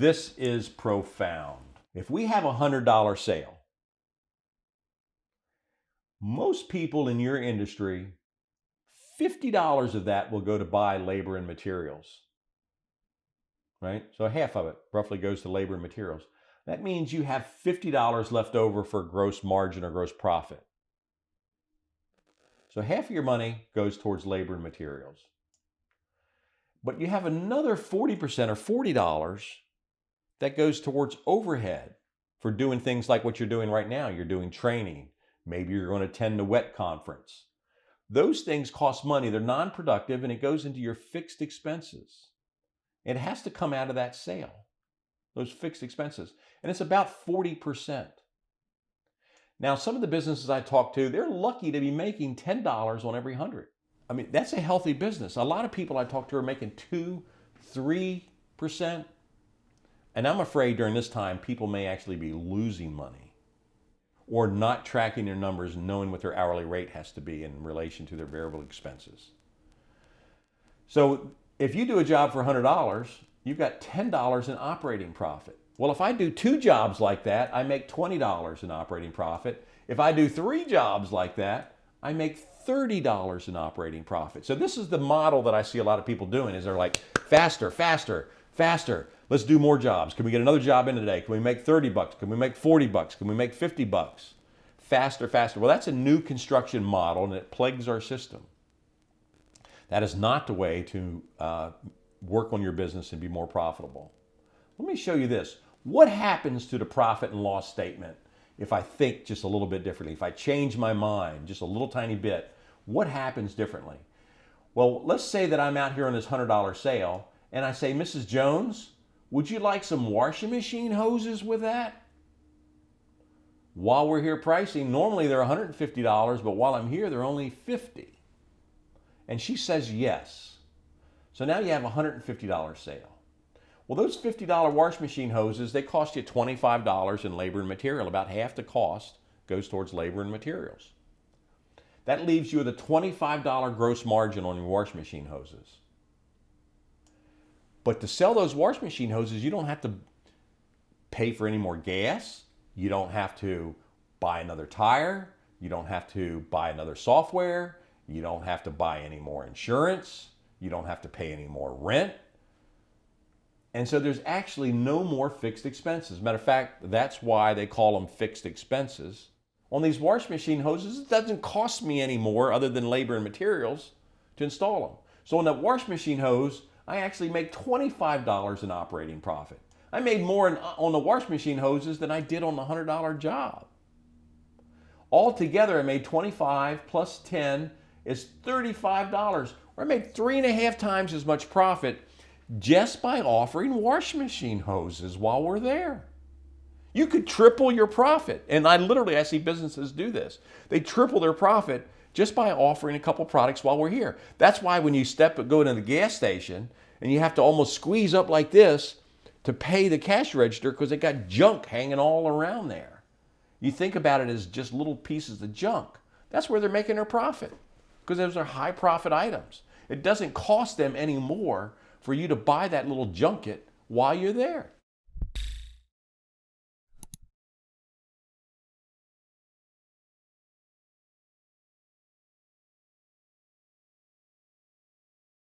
This is profound. If we have a $100 sale, most people in your industry, $50 of that will go to buy labor and materials, right? So half of it roughly goes to labor and materials. That means you have $50 left over for gross margin or gross profit. So half of your money goes towards labor and materials. But you have another 40% or $40 that goes towards overhead for doing things like what you're doing right now. You're doing training. Maybe you're going to attend the WET conference. Those things cost money. They're non-productive, and it goes into your fixed expenses. It has to come out of that sale, those fixed expenses. And it's about 40%. Now, some of the businesses I talk to, they're lucky to be making $10 on every 100. I mean, that's a healthy business. A lot of people I talk to are making 2, 3%. And I'm afraid during this time, people may actually be losing money or not tracking their numbers and knowing what their hourly rate has to be in relation to their variable expenses. So if you do a job for $100, you've got $10 in operating profit. Well, if I do 2 jobs like that, I make $20 in operating profit. If I do 3 jobs like that, I make $30 in operating profit. So this is the model that I see a lot of people doing, is they're like, faster, faster, faster. Let's do more jobs. Can we get another job in today? Can we make 30 bucks? Can we make 40 bucks? Can we make 50 bucks? Faster, faster. Well, that's a new construction model, and it plagues our system. That is not the way to work on your business and be more profitable. Let me show you this. What happens to the profit and loss statement if I think just a little bit differently? If I change my mind just a little tiny bit, what happens differently? Well, let's say that I'm out here on this $100 sale, and I say, Mrs. Jones, would you like some washing machine hoses with that? While we're here pricing, normally they're $150, but while I'm here, they're only $50. And she says yes. So now you have a $150 sale. Well, those $50 wash machine hoses, they cost you $25 in labor and material. About half the cost goes towards labor and materials. That leaves you with a $25 gross margin on your wash machine hoses. But to sell those wash machine hoses, you don't have to pay for any more gas. You don't have to buy another tire. You don't have to buy another software. You don't have to buy any more insurance. You don't have to pay any more rent. And so there's actually no more fixed expenses. Matter of fact, that's why they call them fixed expenses. On these wash machine hoses, it doesn't cost me any more other than labor and materials to install them. So on that wash machine hose, I actually make $25 in operating profit. I made more on the wash machine hoses than I did on the $100 job. Altogether, I made 25 plus 10 is $35. Or I made 3.5 times as much profit just by offering wash machine hoses while we're there. You could triple your profit. And I see businesses do this. They triple their profit just by offering a couple products while we're here. That's why when you go into the gas station and you have to almost squeeze up like this to pay the cash register because they got junk hanging all around there. You think about it as just little pieces of junk. That's where they're making their profit because those are high profit items. It doesn't cost them any more for you to buy that little junket while you're there.